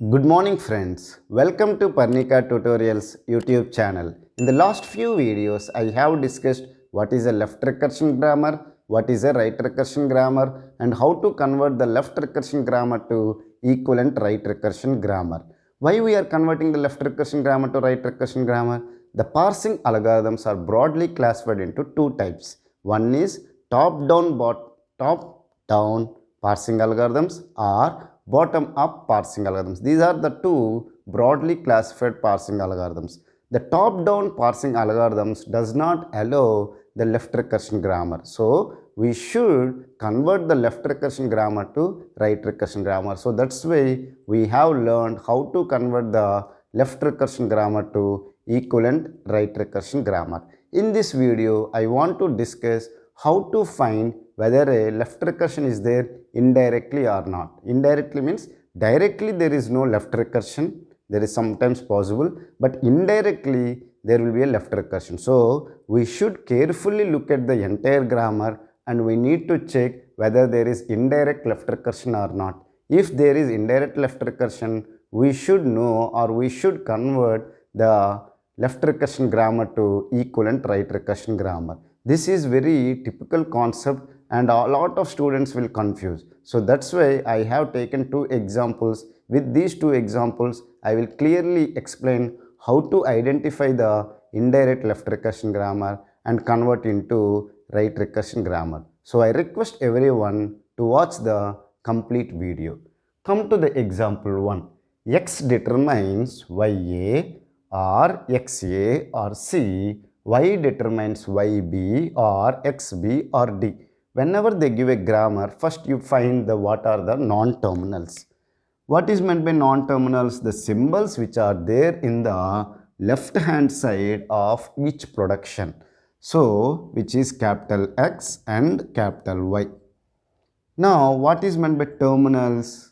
Good morning friends, welcome to Parnika Tutorials YouTube channel. In the last few videos, I have discussed what is a left recursion grammar, what is a right recursion grammar and how to convert the left recursion grammar to equivalent right recursion grammar. Why we are converting the left recursion grammar to right recursion grammar? The parsing algorithms are broadly classified into two types. One is top-down parsing algorithms or bottom-up parsing algorithms. These are the two broadly classified parsing algorithms. The top-down parsing algorithms does not allow the left recursion grammar. So, we should convert the left recursion grammar to right recursion grammar. So, that's why we have learned how to convert the left recursion grammar to equivalent right recursion grammar. In this video, I want to discuss how to find whether a left recursion is there indirectly or not. Indirectly means directly there is no left recursion, there is sometimes possible, but indirectly there will be a left recursion. So we should carefully look at the entire grammar and we need to check whether there is indirect left recursion or not. If there is indirect left recursion, we should know or we should convert the left recursion grammar to equivalent right recursion grammar. This is very typical concept and a lot of students will confuse. So that's why I have taken two examples. With these two examples, I will clearly explain how to identify the indirect left recursion grammar and convert into right recursion grammar. So I request everyone to watch the complete video. Come to the example 1. X determines YA or XA or C, Y determines YB or XB or D. Whenever they give a grammar, first you find what are the non-terminals. What is meant by non-terminals? The symbols which are there in the left hand side of each production. So, which is capital X and capital Y. Now, what is meant by terminals?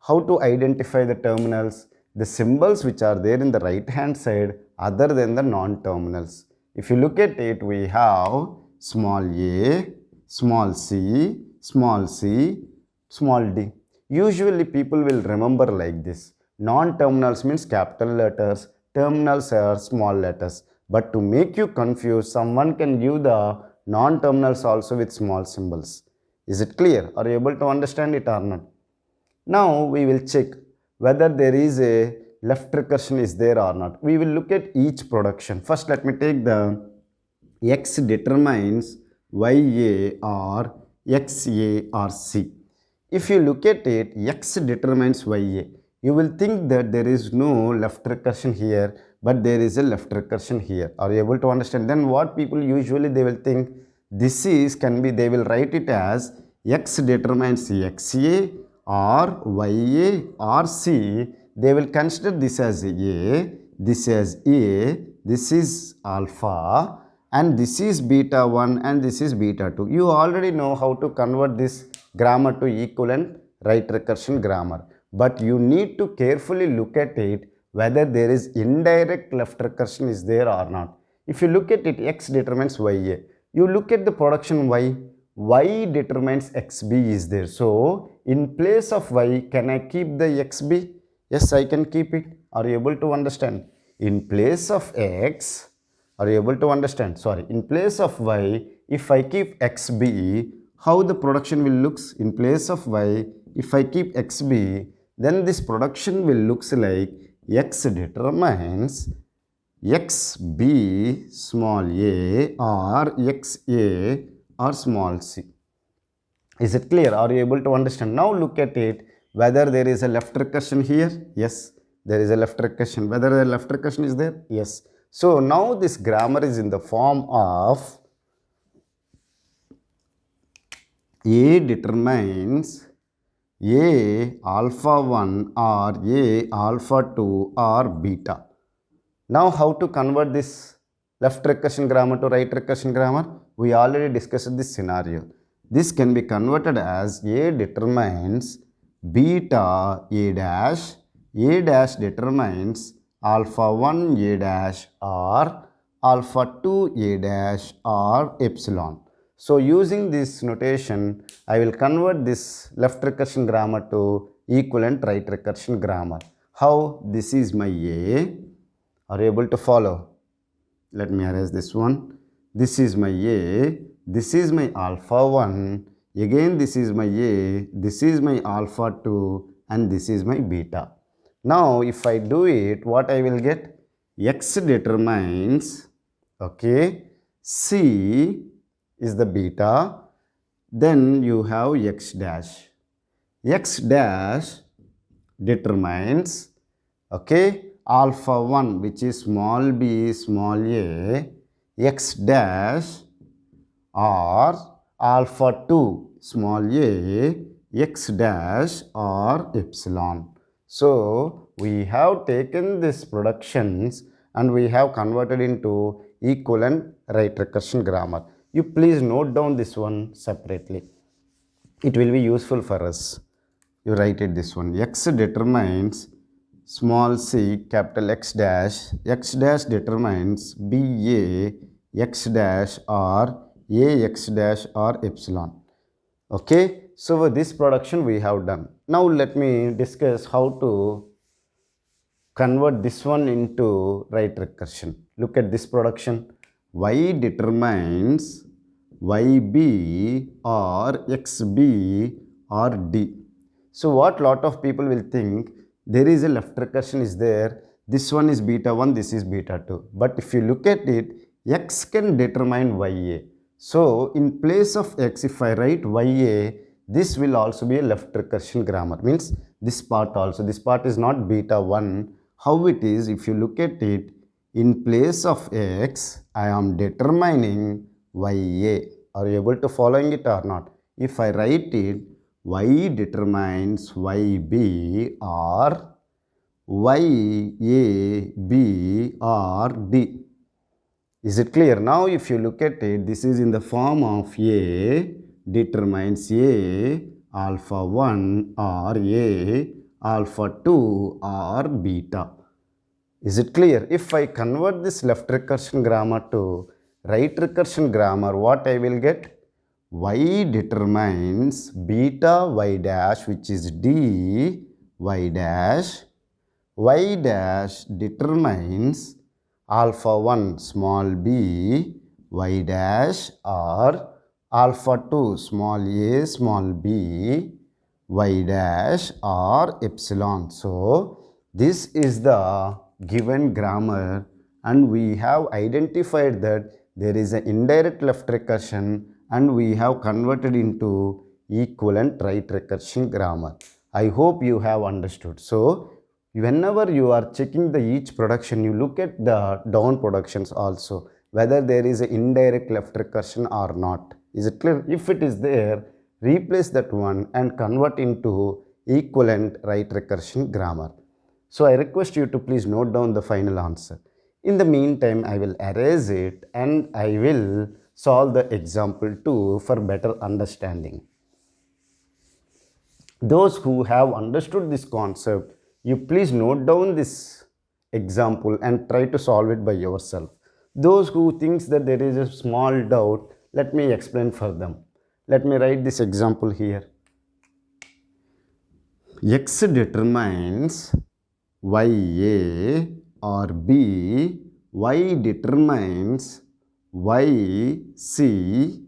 How to identify the terminals? The symbols which are there in the right hand side other than the non-terminals. If you look at it, we have small a, small c, small c, small d. Usually people will remember like this. Non-terminals means capital letters, terminals are small letters. But to make you confused, someone can give the non-terminals also with small symbols. Is it clear? Are you able to understand it or not? Now we will check whether there is a left recursion is there or not. We will look at each production. First let me take the X determines YA or XA or C. If you look at it, X determines YA. You will think that there is no left recursion here, but there is a left recursion here. Are you able to understand? Then what people usually they will think this is they will write it as X determines XA or YA or C. They will consider this as A, this as A, this is alpha and this is beta 1 and this is beta 2. You already know how to convert this grammar to equivalent right recursion grammar. But you need to carefully look at it whether there is indirect left recursion is there or not. If you look at it, X determines YA. You look at the production Y determines XB is there. So, in place of Y, can I keep the XB? Yes, I can keep it. Are you able to understand? In place of X, are you able to understand? Sorry, in place of Y, if I keep XB, how the production will looks? In place of Y, if I keep XB, then this production will looks like X determines XB small a or XA or small c. Is it clear? Are you able to understand? Now look at it. Whether there is a left recursion here? Yes, there is a left recursion. Whether the left recursion is there? Yes. So now this grammar is in the form of A determines A alpha 1 or A alpha 2 or beta. Now how to convert this left recursion grammar to right recursion grammar? We already discussed this scenario. This can be converted as A determines beta A dash determines alpha 1 A dash or alpha 2 A dash or epsilon. So using this notation, I will convert this left recursion grammar to equivalent right recursion grammar. How this is my A. Are you able to follow? Let me erase this one. This is my A. This is my alpha 1. Again this is my A. This is my alpha 2. And this is my beta. Now if I do it, what I will get? X determines, okay, C is the beta. Then you have X dash. X dash determines, okay, alpha 1 which is small b small a, X dash, or alpha 2 small a, X dash, or epsilon. So we have taken these productions and we have converted into equivalent right recursion grammar. You please note down this one separately. It will be useful for us. You write it this one. X determines small c capital X dash determines BA X dash or AX dash or epsilon. Okay, so this production we have done. Now let me discuss how to convert this one into right recursion. Look at this production. Y determines YB or XB or D. So what lot of people will think, there is a left recursion is there, this one is beta 1, this is beta 2. But if you look at it, X can determine YA. So in place of X, if I write YA, this will also be a left recursion grammar. Means this part also, this part is not beta 1. How it is, if you look at it, in place of X, I am determining YA. Are you able to following it or not? If I write it, Y determines YB or YAB or D. Is it clear? Now if you look at it, this is in the form of A determines A alpha 1 or A alpha 2 or beta. Is it clear? If I convert this left recursion grammar to right recursion grammar, what I will get? Y determines beta Y dash, which is D Y dash. Y dash determines alpha 1 small b Y dash or alpha 2 small a small b Y dash or epsilon. So this is the given grammar, and we have identified that there is an indirect left recursion and we have converted into equivalent right recursion grammar. I hope you have understood. So whenever you are checking the each production, you look at the down productions also, whether there is an indirect left recursion or not. Is it clear? If it is there, replace that one and convert into equivalent right recursion grammar. So I request you to please note down the final answer. In the meantime, I will erase it and I will solve the example 2 for better understanding. Those who have understood this concept, you please note down this example and try to solve it by yourself. Those who thinks that there is a small doubt, let me explain for them. Let me write this example here. X determines YA or B, Y determines YC,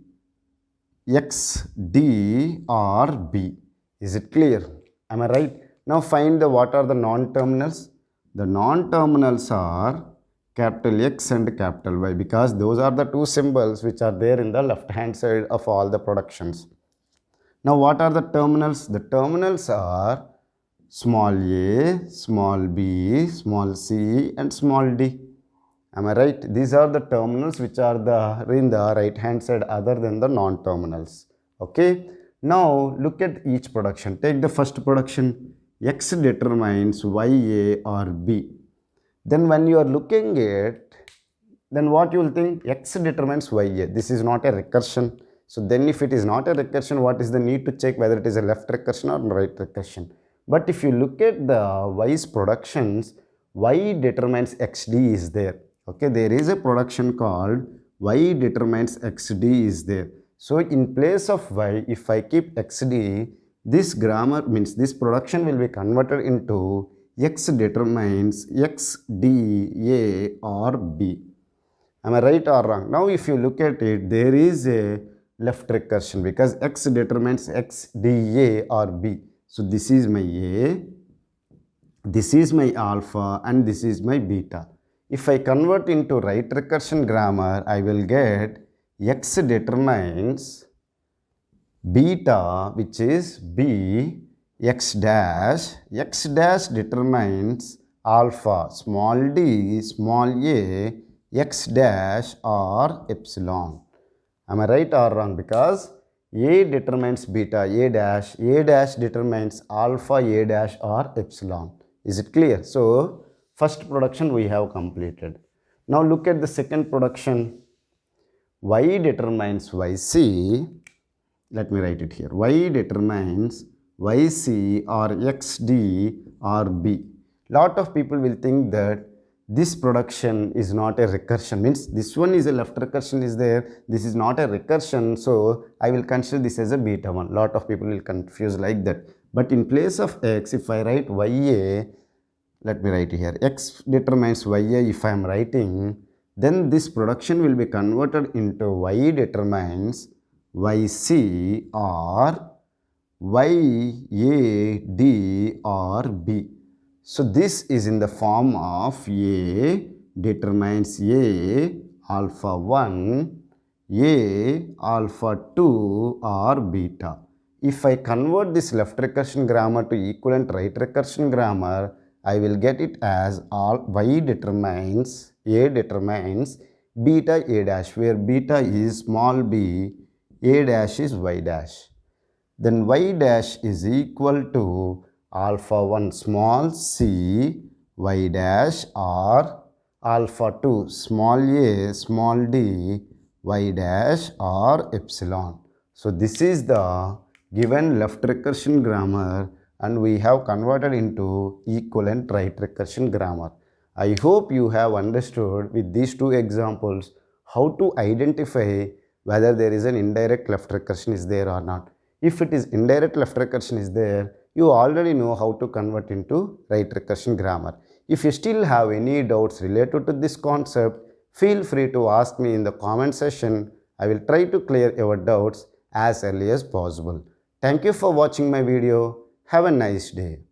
XD or B. Is it clear? Am I right? Now find the what are the non-terminals. The non-terminals are capital X and capital Y, because those are the two symbols which are there in the left hand side of all the productions. Now what are the terminals? The terminals are small a, small b, small c and small d. Am I right? These are the terminals which are in the right hand side other than the non-terminals. Okay. Now look at each production. Take the first production. X determines YA or B. Then when you are looking at, then what you will think? X determines YA. This is not a recursion. So then if it is not a recursion, what is the need to check whether it is a left recursion or right recursion? But if you look at the Y's productions, Y determines XD is there. Okay, there is a production called Y determines XD is there. So in place of Y, if I keep XD, this grammar means this production will be converted into X determines X, D, A or B. Am I right or wrong? Now if you look at it, there is a left recursion because X determines X, D, A or B. So this is my A, this is my alpha and this is my beta. If I convert into right recursion grammar, I will get X determines beta, which is B, X dash determines alpha, small d, small a, X dash or epsilon. Am I right or wrong? Because A determines beta, A dash determines alpha, A dash or epsilon. Is it clear? So, first production we have completed. Now look at the second production. Y determines YC. Let me write it here. Y determines YC or XD or B. Lot of people will think that this production is not a recursion, means this one is a left recursion is there, this is not a recursion, so I will consider this as a beta one. Lot of people will confuse like that. But in place of X, if I write YA, let me write here, X determines YA if I am writing, then this production will be converted into Y determines YC or YAD or B. So this is in the form of A determines A alpha 1, A alpha 2 or beta. If I convert this left recursion grammar to equivalent right recursion grammar, I will get it as Y determines A determines beta A dash, where beta is small b, A dash is Y dash. Then Y dash is equal to alpha 1 small c Y dash or alpha 2 small a small d Y dash or epsilon. So this is the given left recursion grammar and we have converted into equivalent right recursion grammar. I hope you have understood with these two examples how to identify whether there is an indirect left recursion is there or not. If it is indirect left recursion is there, you already know how to convert into right recursion grammar. If you still have any doubts related to this concept, feel free to ask me in the comment section. I will try to clear your doubts as early as possible. Thank you for watching my video. Have a nice day.